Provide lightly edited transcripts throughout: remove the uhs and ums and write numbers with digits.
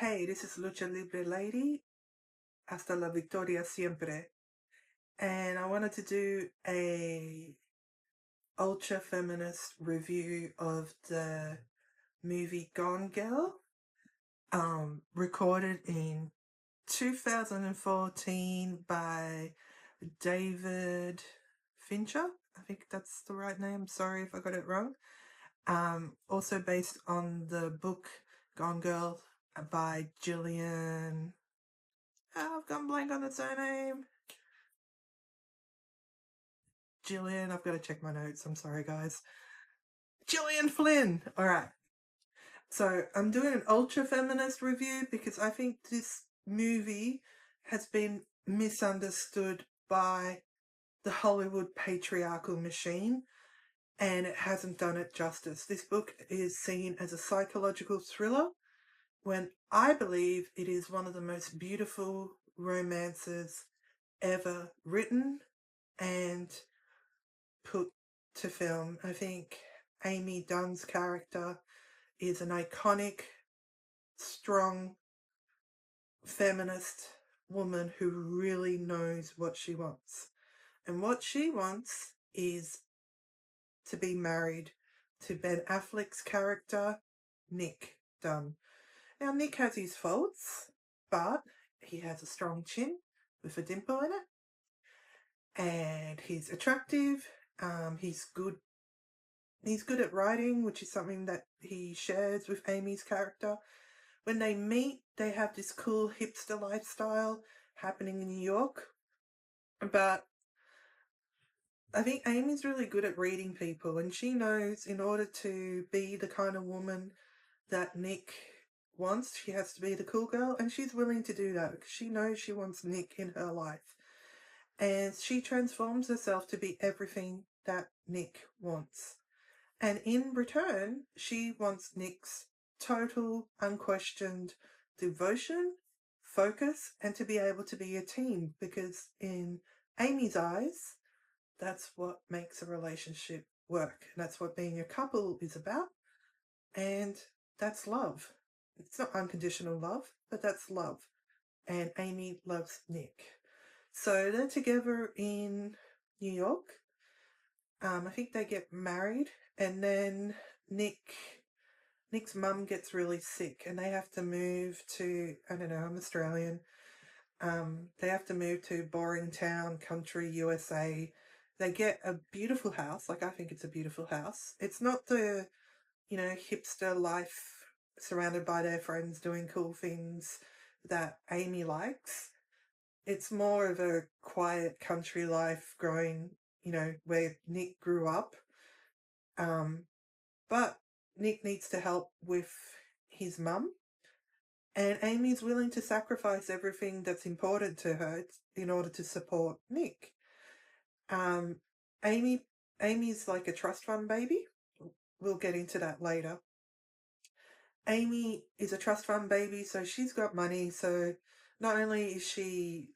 Hey, this is Lucha Libre Lady, hasta la victoria siempre. And I wanted to do a ultra-feminist review of the movie Gone Girl, recorded in 2014 by David Fincher. I think that's the right name. Sorry if I got it wrong. Also based on the book Gone Girl by Gillian. I've gone blank on the surname. Gillian, I've got to check my notes. I'm sorry, guys. Gillian Flynn. All right. So I'm doing an ultra-feminist review because I think this movie has been misunderstood by the Hollywood patriarchal machine, and it hasn't done it justice. This book is seen as a psychological thriller when I believe it is one of the most beautiful romances ever written and put to film. I think Amy Dunn's character is an iconic, strong, feminist woman who really knows what she wants. And what she wants is to be married to Ben Affleck's character, Nick Dunn. Now, Nick has his faults, but he has a strong chin with a dimple in it, and he's attractive. He's good at writing, which is something that he shares with Amy's character. When they meet, they have this cool hipster lifestyle happening in New York. But I think Amy's really good at reading people, and she knows in order to be the kind of woman that Nick wants, she has to be the cool girl, and she's willing to do that because she knows she wants Nick in her life. And she transforms herself to be everything that Nick wants. And in return, she wants Nick's total, unquestioned devotion, focus, and to be able to be a team, because in Amy's eyes, that's what makes a relationship work. And that's what being a couple is about. And that's love. It's not unconditional love, but that's love. And Amy loves Nick. So they're together in New York. I think they get married, and then Nick's mum gets really sick, and they have to move to, I don't know, I'm Australian. They have to move to boring town, country, USA. They get a beautiful house. Like, I think it's a beautiful house. It's not the, hipster life surrounded by their friends doing cool things that Amy likes. It's more of a quiet country life growing, where Nick grew up. But Nick needs to help with his mum, and Amy's willing to sacrifice everything that's important to her in order to support Nick. Um, Amy's like a trust fund baby. We'll get into that later. Amy is a trust fund baby, so she's got money. So not only is she,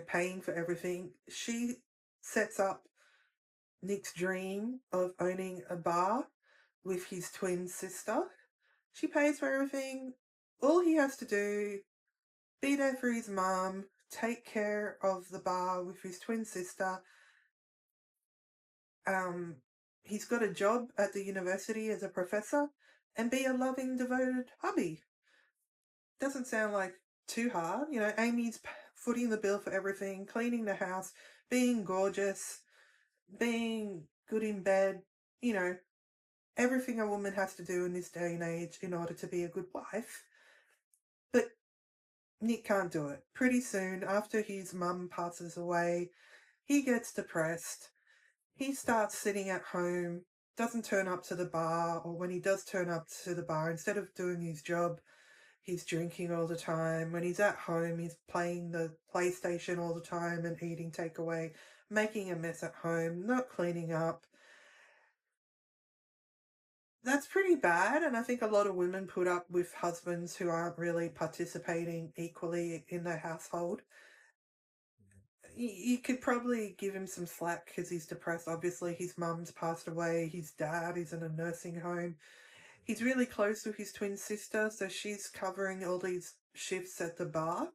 paying for everything, she sets up Nick's dream of owning a bar with his twin sister. She pays for everything. All he has to do, be there for his mum, take care of the bar with his twin sister. He's got a job at the university as a professor, and be a loving, devoted hubby. Doesn't sound like too hard. Amy's footing the bill for everything, cleaning the house, being gorgeous, being good in bed, everything a woman has to do in this day and age in order to be a good wife. But Nick can't do it. Pretty soon, after his mum passes away, he gets depressed. He starts sitting at home, doesn't turn up to the bar, or when he does turn up to the bar, instead of doing his job, he's drinking all the time. When he's at home, he's playing the PlayStation all the time and eating takeaway, making a mess at home, not cleaning up. That's pretty bad, and I think a lot of women put up with husbands who aren't really participating equally in their household. You could probably give him some slack because he's depressed. Obviously, his mum's passed away, his dad is in a nursing home. He's really close with his twin sister, so she's covering all these shifts at the bar.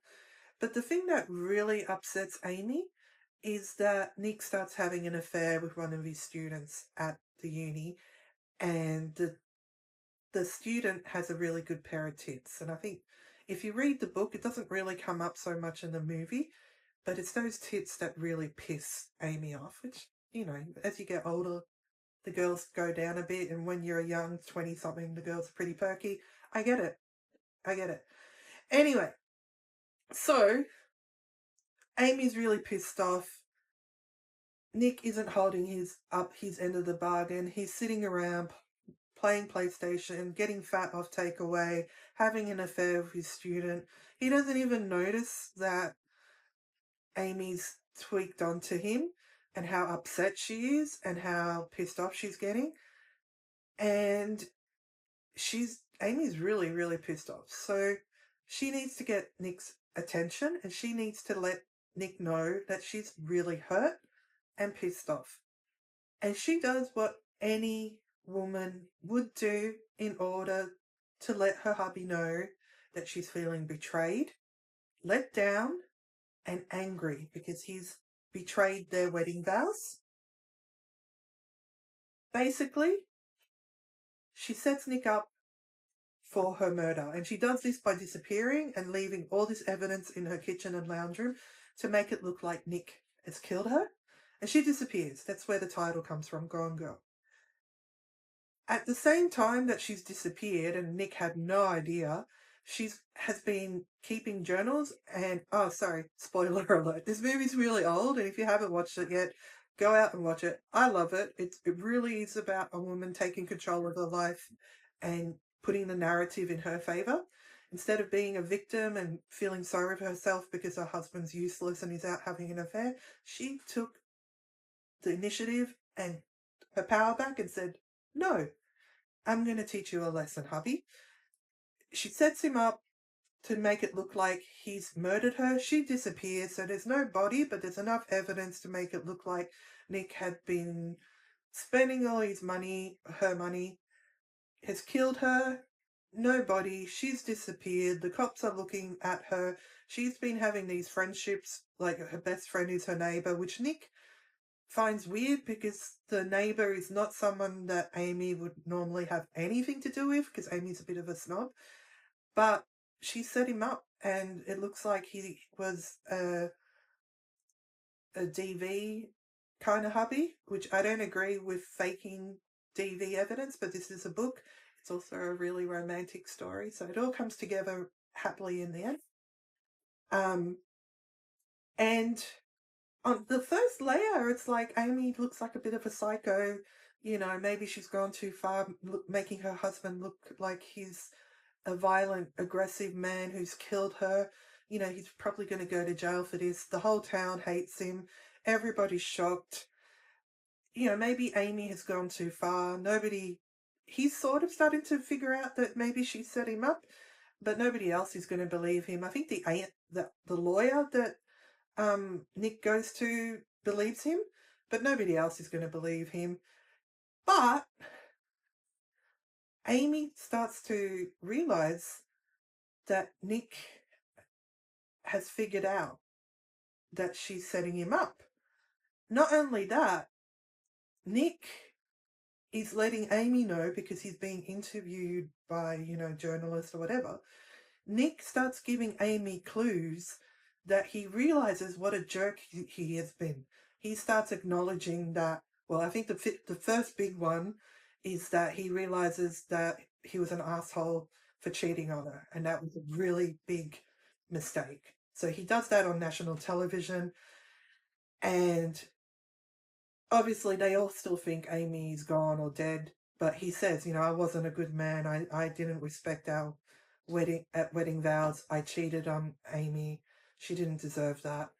But the thing that really upsets Amy is that Nick starts having an affair with one of his students at the uni, and the student has a really good pair of tits. And I think if you read the book, it doesn't really come up so much in the movie, but it's those tits that really piss Amy off, which, you know, as you get older, the girls go down a bit, and when you're a young 20-something, the girls are pretty perky. I get it. I get it. Anyway, so Amy's really pissed off. Nick isn't holding his end of the bargain. He's sitting around playing PlayStation, getting fat off takeaway, having an affair with his student. He doesn't even notice that Amy's tweaked onto him and how upset she is and how pissed off she's getting. And Amy's really, really pissed off. So she needs to get Nick's attention, and she needs to let Nick know that she's really hurt and pissed off. And she does what any woman would do in order to let her hubby know that she's feeling betrayed, let down, and angry because he's betrayed their wedding vows. Basically, she sets Nick up for her murder, and she does this by disappearing and leaving all this evidence in her kitchen and lounge room to make it look like Nick has killed her, and she disappears. That's where the title comes from, Gone Girl. At the same time that she's disappeared and Nick had no idea, has been keeping journals and, oh, sorry, spoiler alert. This movie's really old, and if you haven't watched it yet, go out and watch it. I love it. It really is about a woman taking control of her life and putting the narrative in her favor. Instead of being a victim and feeling sorry for herself because her husband's useless and he's out having an affair, she took the initiative and her power back and said, no, I'm going to teach you a lesson, hubby. She sets him up to make it look like he's murdered her. She disappears, so there's no body, but there's enough evidence to make it look like Nick had been spending all his money, her money, has killed her. No body. She's disappeared. The cops are looking at her. She's been having these friendships, like her best friend is her neighbor, which Nick finds weird because the neighbor is not someone that Amy would normally have anything to do with, because Amy's a bit of a snob. But she set him up, and it looks like he was a DV kind of hubby, which I don't agree with faking DV evidence, but this is a book. It's also a really romantic story, so it all comes together happily in the end. And on the first layer, it's like Amy looks like a bit of a psycho. You know, maybe she's gone too far, making her husband look like he's a violent, aggressive man who's killed her. You know, he's probably going to go to jail for this. The whole town hates him. Everybody's shocked. You know, maybe Amy has gone too far. He's sort of starting to figure out that maybe she set him up, but nobody else is going to believe him. I think the lawyer that Nick goes to believes him, but nobody else is going to believe him. But Amy starts to realize that Nick has figured out that she's setting him up. Not only that, Nick is letting Amy know, because he's being interviewed by, journalists or whatever. Nick starts giving Amy clues that he realizes what a jerk he has been. He starts acknowledging that, well, I think the first big one is that he realizes that he was an asshole for cheating on her, and that was a really big mistake. So he does that on national television, and obviously they all still think Amy's gone or dead, but he says, I wasn't a good man. I didn't respect our wedding vows. I cheated on Amy. She didn't deserve that.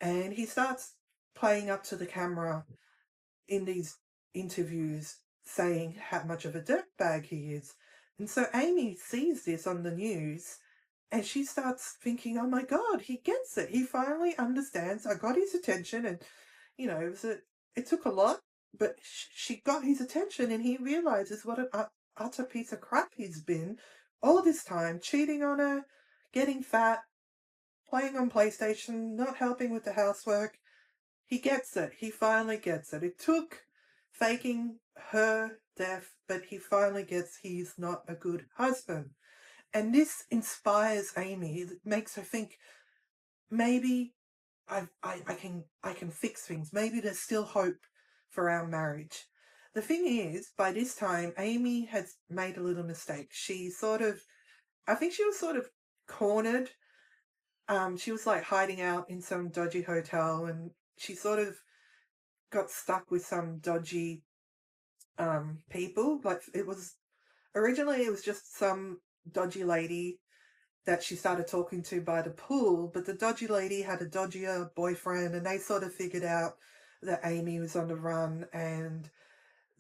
And he starts playing up to the camera in these interviews saying how much of a dirtbag he is. And so Amy sees this on the news, and she starts thinking, oh my God, he gets it. He finally understands. I got his attention, and, it took a lot, but she got his attention, and he realizes what an utter piece of crap he's been all this time, cheating on her, getting fat, playing on PlayStation, not helping with the housework. He gets it. He finally gets it. It took faking her death, but he finally gets he's not a good husband. And this inspires Amy. It makes her think, maybe I can fix things. Maybe there's still hope for our marriage. The thing is, by this time, Amy has made a little mistake. I think she was sort of cornered. She was like hiding out in some dodgy hotel, and she sort of got stuck with some dodgy people. Like, originally it was just some dodgy lady that she started talking to by the pool, but the dodgy lady had a dodgier boyfriend, and they sort of figured out that Amy was on the run, and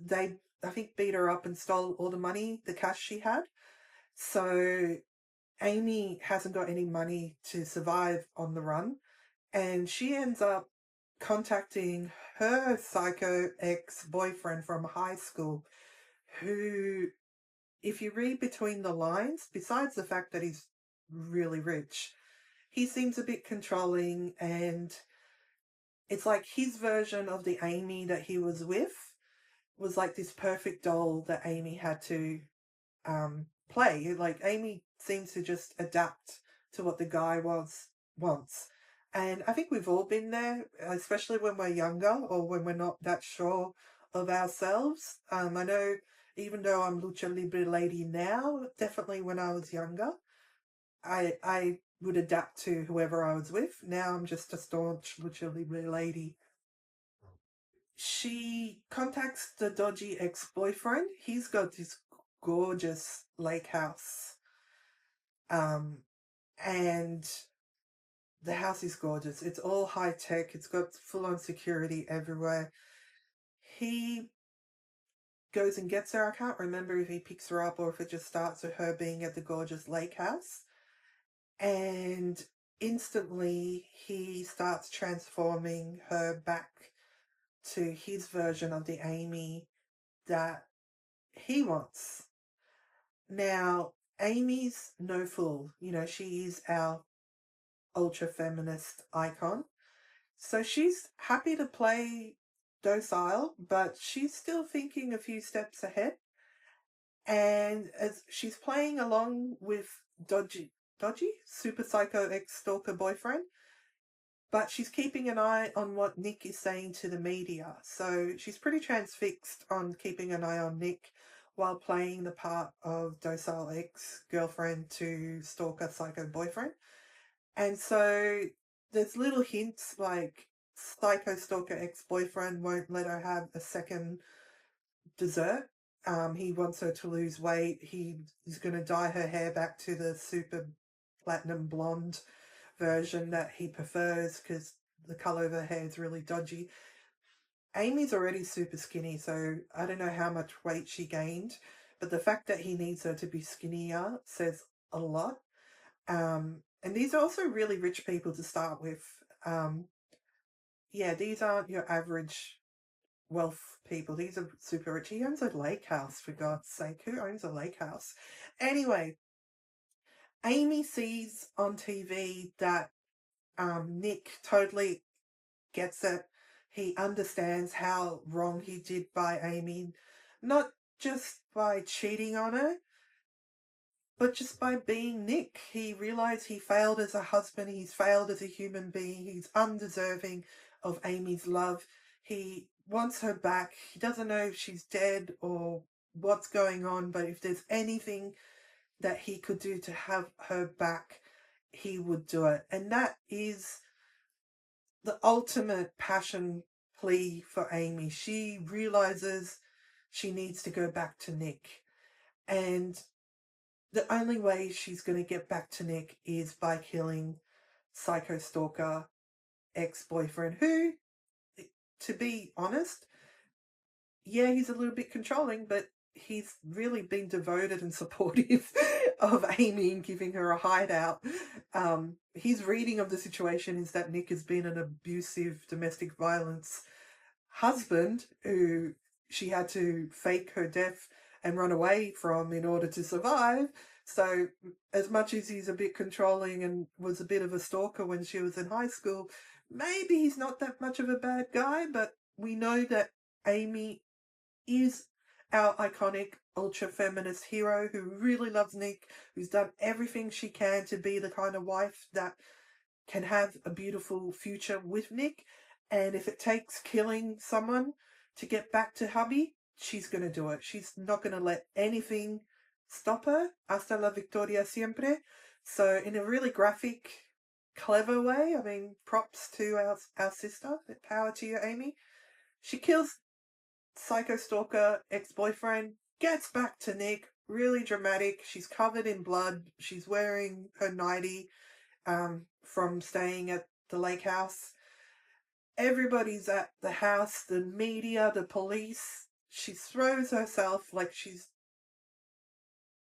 they, I think, beat her up and stole all the money, the cash she had. So Amy hasn't got any money to survive on the run, and she ends up contacting her psycho ex-boyfriend from high school, who, if you read between the lines, besides the fact that he's really rich, he seems a bit controlling, and it's like his version of the Amy that he was with was like this perfect doll that Amy had to play. Like, Amy seems to just adapt to what the guy wants. And I think we've all been there, especially when we're younger or when we're not that sure of ourselves. I know, even though I'm Lucha Libre lady now, definitely when I was younger, I would adapt to whoever I was with. Now I'm just a staunch Lucha Libre lady. She contacts the dodgy ex-boyfriend. He's got this gorgeous lake house. And the house is gorgeous. It's all high tech. It's got full-on security everywhere. He goes and gets her. I can't remember if he picks her up or if it just starts with her being at the gorgeous lake house. And instantly he starts transforming her back to his version of the Amy that he wants. Now, Amy's no fool. You know, she is our ultra-feminist icon. So she's happy to play docile, but she's still thinking a few steps ahead. And as she's playing along with dodgy, super psycho ex-stalker boyfriend, but she's keeping an eye on what Nick is saying to the media. So she's pretty transfixed on keeping an eye on Nick while playing the part of docile ex-girlfriend to stalker psycho boyfriend. And so there's little hints like psycho stalker ex-boyfriend won't let her have a second dessert. He wants her to lose weight. He's going to dye her hair back to the super platinum blonde version that he prefers because the color of her hair is really dodgy. Amy's already super skinny, so I don't know how much weight she gained, but the fact that he needs her to be skinnier says a lot. And these are also really rich people to start with. Yeah, these aren't your average wealth people. These are super rich. He owns a lake house, for God's sake. Who owns a lake house? Anyway, Amy sees on TV that Nick totally gets it. He understands how wrong he did by Amy, not just by cheating on her, but just by being Nick. He realized he failed as a husband, he's failed as a human being, he's undeserving of Amy's love. He wants her back. He doesn't know if she's dead or what's going on, but if there's anything that he could do to have her back, he would do it. And that is the ultimate passion plea for Amy. She realizes she needs to go back to Nick. And the only way she's going to get back to Nick is by killing psycho stalker ex-boyfriend, who, to be honest, yeah, he's a little bit controlling, but he's really been devoted and supportive of Amy and giving her a hideout. His reading of the situation is that Nick has been an abusive domestic violence husband who she had to fake her death and run away from in order to survive. So as much as he's a bit controlling and was a bit of a stalker when she was in high school, maybe he's not that much of a bad guy, but we know that Amy is our iconic ultra-feminist hero who really loves Nick, who's done everything she can to be the kind of wife that can have a beautiful future with Nick. And if it takes killing someone to get back to hubby, she's going to do it. She's not going to let anything stop her. Hasta la victoria siempre. So in a really graphic, clever way, I mean, props to our sister. Power to you, Amy. She kills psycho stalker ex-boyfriend, gets back to Nick, really dramatic. She's covered in blood. She's wearing her nightie from staying at the lake house. Everybody's at the house, the media, the police. She throws herself like she's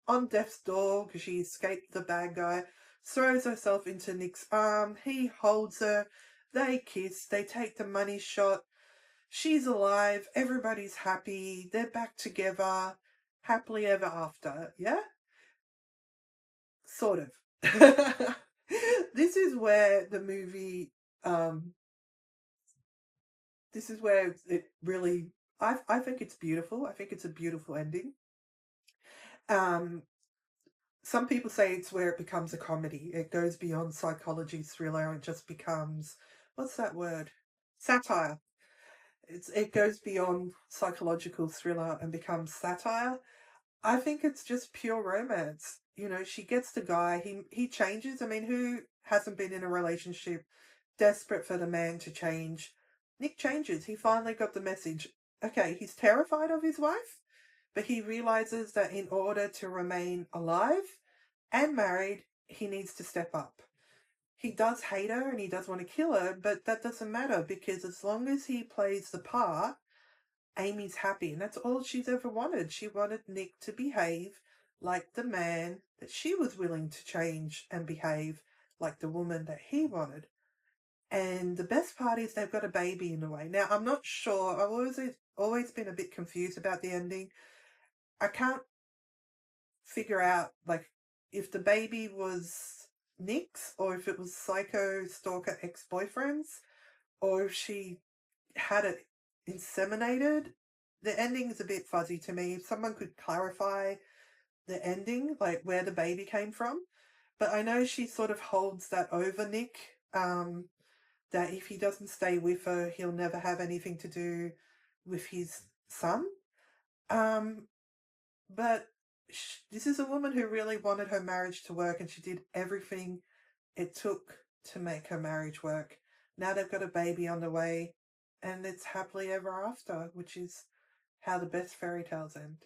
on death's door because she escaped the bad guy, throws herself into Nick's arm. He holds her. They kiss. They take the money shot. She's alive. Everybody's happy. They're back together. Happily ever after. Yeah? Sort of. This is where the movie, this is where it really, I think it's beautiful. I think it's a beautiful ending. Some people say it's where it becomes a comedy. It goes beyond psychology thriller and just becomes, what's that word? Satire. It goes beyond psychological thriller and becomes satire. I think it's just pure romance. You know, she gets the guy, he changes. I mean, who hasn't been in a relationship desperate for the man to change? Nick changes. He finally got the message. Okay, he's terrified of his wife, but he realizes that in order to remain alive and married, he needs to step up. He does hate her and he does want to kill her, but that doesn't matter because as long as he plays the part, Amy's happy, and that's all she's ever wanted. She wanted Nick to behave like the man that she was willing to change and behave like the woman that he wanted. And the best part is they've got a baby in a way. Now, I'm not sure. I've always been a bit confused about the ending. I can't figure out, like, if the baby was Nick's or if it was psycho stalker ex-boyfriend's or if she had it inseminated. The ending is a bit fuzzy to me. If someone could clarify the ending, like where the baby came from. But I know she sort of holds that over Nick, that if he doesn't stay with her, he'll never have anything to do with his son. But this is a woman who really wanted her marriage to work, and she did everything it took to make her marriage work. Now they've got a baby on the way, and it's happily ever after, which is how the best fairy tales end.